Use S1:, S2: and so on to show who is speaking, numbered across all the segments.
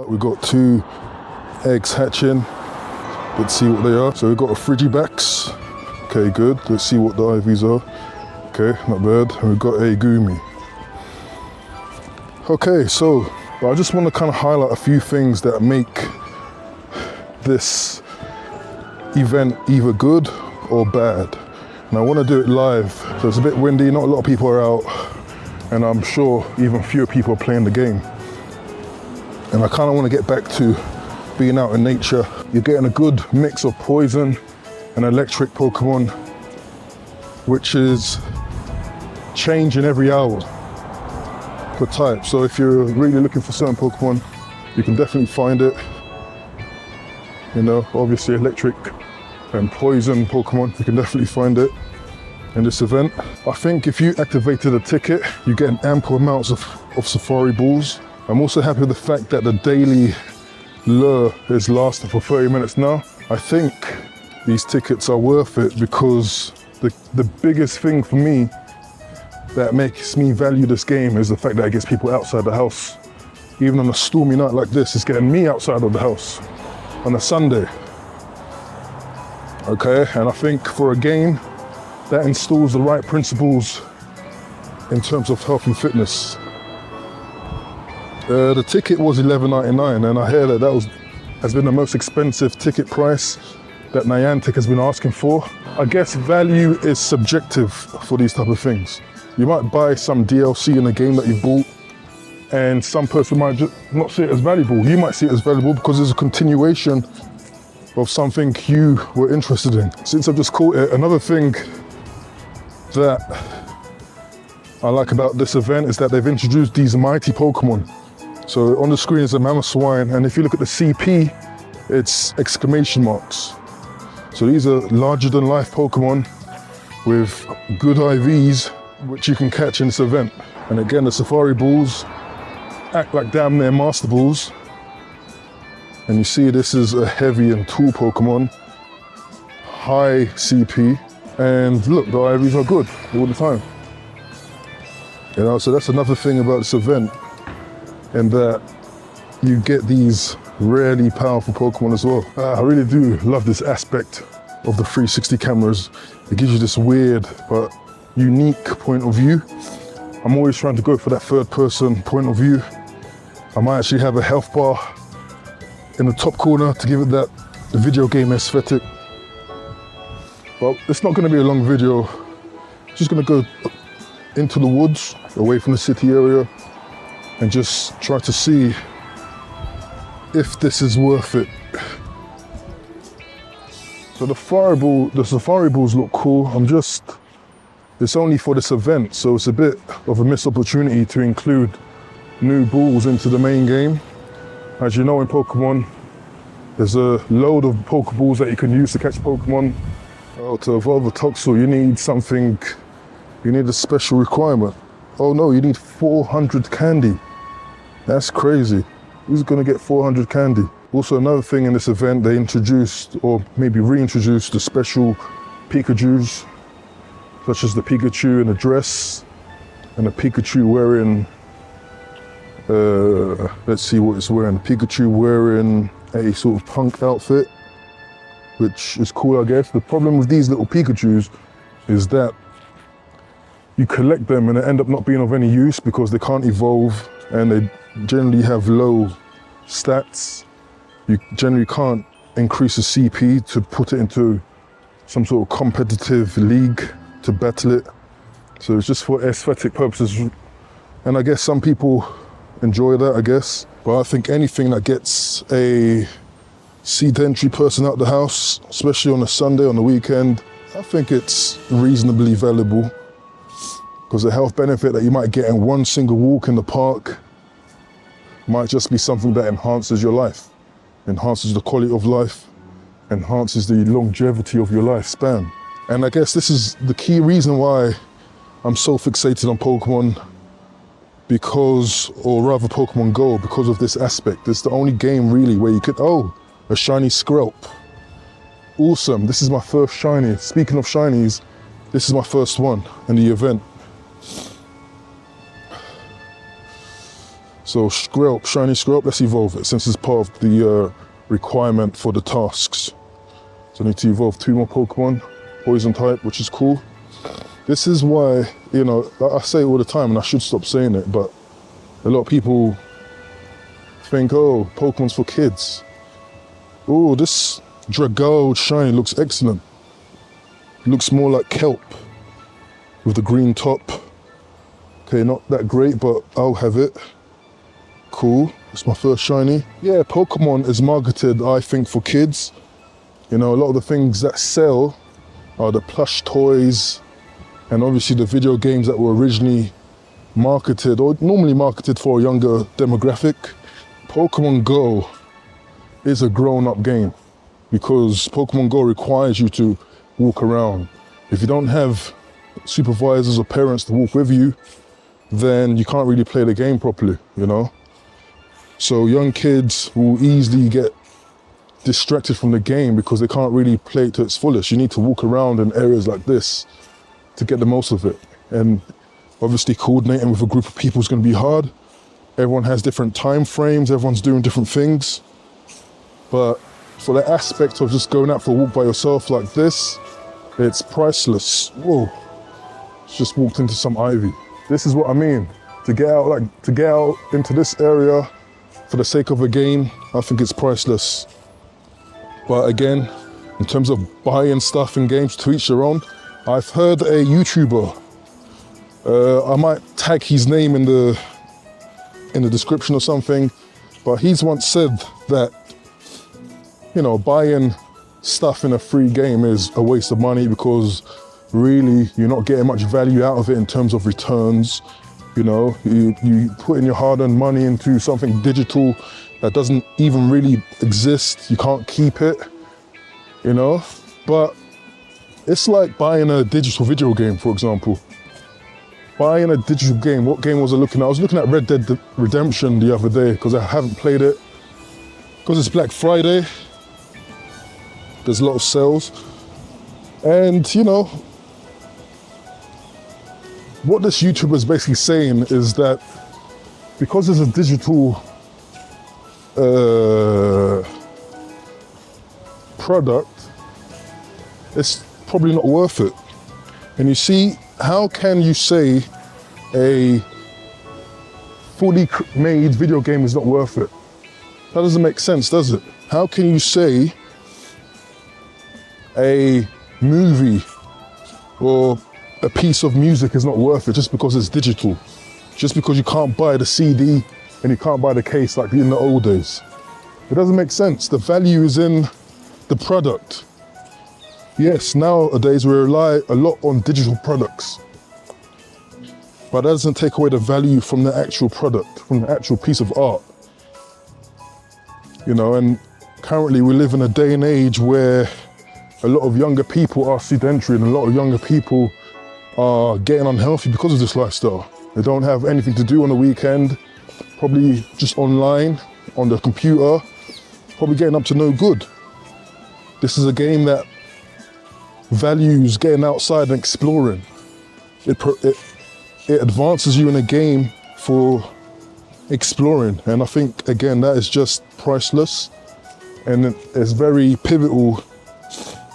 S1: We've got 2 eggs hatching. Let's see what they are. So we've got a Frigibacks. Okay, good. Let's see what the IVs are. Okay, not bad. And we've got a Gumi. Okay, so I just want to kind of highlight a few things that make this event either good or bad. And I want to do it live. So it's a bit windy, not a lot of people are out, and I'm sure even fewer people are playing the game. And I kind of want to get back to being out in nature. You're getting a good mix of poison and electric Pokemon, which is changing every hour per type. So if you're really looking for certain Pokemon, you can definitely find it. You know, obviously electric and poison Pokemon, you can definitely find it in this event. I think if you activated a ticket, you get an ample amounts of Safari Balls. I'm also happy with the fact that the daily lure is lasting for 30 minutes now. I think these tickets are worth it because the biggest thing for me that makes me value this game is the fact that it gets people outside the house. Even on a stormy night like this, it's getting me outside of the house on a Sunday. Okay, and I think for a game that installs the right principles in terms of health and fitness. The ticket was $11.99, and I hear that has been the most expensive ticket price that Niantic has been asking for. I guess value is subjective for these type of things. You might buy some DLC in a game that you bought, and some person might just not see it as valuable. You might see it as valuable because it's a continuation of something you were interested in. Since I've just caught it, another thing that I like about this event is that they've introduced these mighty Pokemon. So on the screen is a Mamoswine, and if you look at the CP, it's exclamation marks. So these are larger than life Pokemon with good IVs, which you can catch in this event. And again, the Safari Balls act like damn near Master Balls. And you see this is a heavy and tall Pokemon, high CP, and look, the IVs are good all the time. You know, so that's another thing about this event, in that you get these rarely powerful Pokemon as well. I really do love this aspect of the 360 cameras. It gives you this weird but unique point of view. I'm always trying to go for that third person point of view. I might actually have a health bar in the top corner to give it that video game aesthetic. But it's not going to be a long video. Just going to go into the woods, away from the city area, and just try to see if this is worth it. So the Safari Balls look cool. It's only for this event, so it's a bit of a missed opportunity to include new balls into the main game. As you know, in Pokemon, there's a load of Pokeballs that you can use to catch Pokemon. To evolve a Toxel, you need a special requirement. Oh no, you need 400 candy. That's crazy. Who's gonna get 400 candy? Also, another thing in this event, they introduced, or maybe reintroduced, the special Pikachus, such as the Pikachu in a dress, and a Pikachu wearing, let's see what it's wearing. Pikachu wearing a sort of punk outfit, which is cool, I guess. The problem with these little Pikachus is that you collect them and they end up not being of any use because they can't evolve and they generally have low stats. You generally can't increase the CP to put it into some sort of competitive league to battle it. So it's just for aesthetic purposes. And I guess some people enjoy that, I guess. But I think anything that gets a sedentary person out the house, especially on a Sunday, on the weekend, I think it's reasonably valuable. Because the health benefit that you might get in one single walk in the park might just be something that enhances your life, enhances the quality of life, enhances the longevity of your lifespan. And I guess this is the key reason why I'm so fixated on Pokemon, because, or rather Pokemon Go, because of this aspect. It's the only game really where you could, oh, a shiny Skrelp. Awesome, this is my first shiny. Speaking of shinies, this is my first one in the event. So Skrelp, shiny Skrelp, let's evolve it since it's part of the requirement for the tasks. So I need to evolve 2 more Pokemon, poison type, which is cool. This is why, you know, I say it all the time and I should stop saying it, but a lot of people think, oh, Pokemon's for kids. Oh, this Dragold shiny looks excellent. It looks more like kelp with the green top. Okay, not that great, but I'll have it. Cool, it's my first shiny. Yeah, Pokemon is marketed, I think, for kids. You know, a lot of the things that sell are the plush toys and obviously the video games that were originally marketed or normally marketed for a younger demographic. Pokemon Go is a grown-up game because Pokemon Go requires you to walk around. If you don't have supervisors or parents to walk with you, then you can't really play the game properly, you know? So young kids will easily get distracted from the game because they can't really play it to its fullest. You need to walk around in areas like this to get the most of it. And obviously coordinating with a group of people is going to be hard. Everyone has different time frames, everyone's doing different things. But for the aspect of just going out for a walk by yourself like this, it's priceless. Whoa, just walked into some ivy. This is what I mean. To get out into this area for the sake of a game, I think it's priceless. But again, in terms of buying stuff in games to each their own, I've heard a YouTuber, I might tag his name in the description or something, but he's once said that, you know, buying stuff in a free game is a waste of money because really you're not getting much value out of it in terms of returns. You know, you put in your hard-earned money into something digital that doesn't even really exist. You can't keep it, you know? But it's like buying a digital video game, for example. Buying a digital game, what game was I looking at? I was looking at Red Dead Redemption the other day because I haven't played it. Because it's Black Friday, there's a lot of sales. And, you know, what this YouTuber is basically saying is that because it's a digital product, it's probably not worth it. And you see, how can you say a fully made video game is not worth it? That doesn't make sense, does it? How can you say a movie or a piece of music is not worth it just because it's digital? Just because you can't buy the CD and you can't buy the case like in the old days. It doesn't make sense. The value is in the product. Yes, nowadays we rely a lot on digital products, but that doesn't take away the value from the actual product, from the actual piece of art. You know, and currently we live in a day and age where a lot of younger people are sedentary and a lot of younger people are getting unhealthy because of this lifestyle. They don't have anything to do on the weekend, probably just online, on the computer, probably getting up to no good. This is a game that values getting outside and exploring. It advances you in a game for exploring. And I think, again, that is just priceless. And it's very pivotal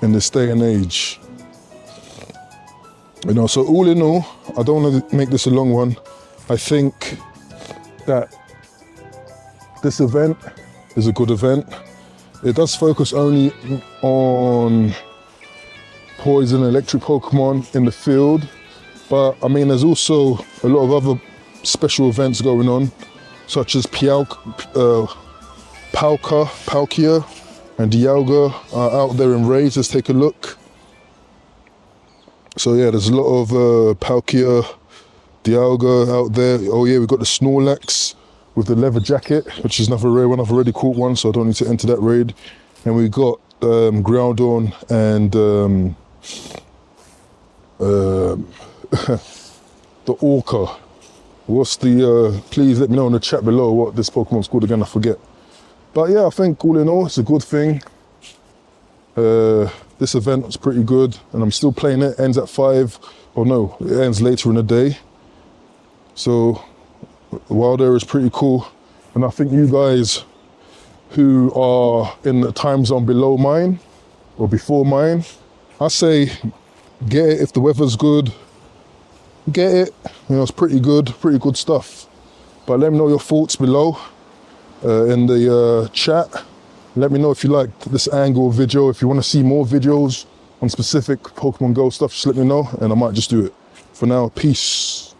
S1: in this day and age. You know, so all in all, I don't want to make this a long one. I think that this event is a good event. It does focus only on poison and electric Pokemon in the field, but I mean, there's also a lot of other special events going on, such as Palkia and Dialga are out there in raids. Let's take a look. So yeah, there's a lot of Palkia, Dialga out there. Oh yeah, we've got the Snorlax with the leather jacket, which is another rare one. I've already caught one, so I don't need to enter that raid. And we got Groudon and the Orca. What's the, please let me know in the chat below what this Pokemon's called again, I forget. But yeah, I think all in all, it's a good thing. This event was pretty good and I'm still playing it. Ends at 5, or no, it ends later in the day. So The wild area is pretty cool. And I think you guys who are in the time zone below mine or before mine, I say get it if the weather's good. Get it, you know, it's pretty good stuff. But let me know your thoughts below in the chat. Let me know if you liked this angle video. If you want to see more videos on specific Pokemon Go stuff, just let me know and I might just do it. For now, peace.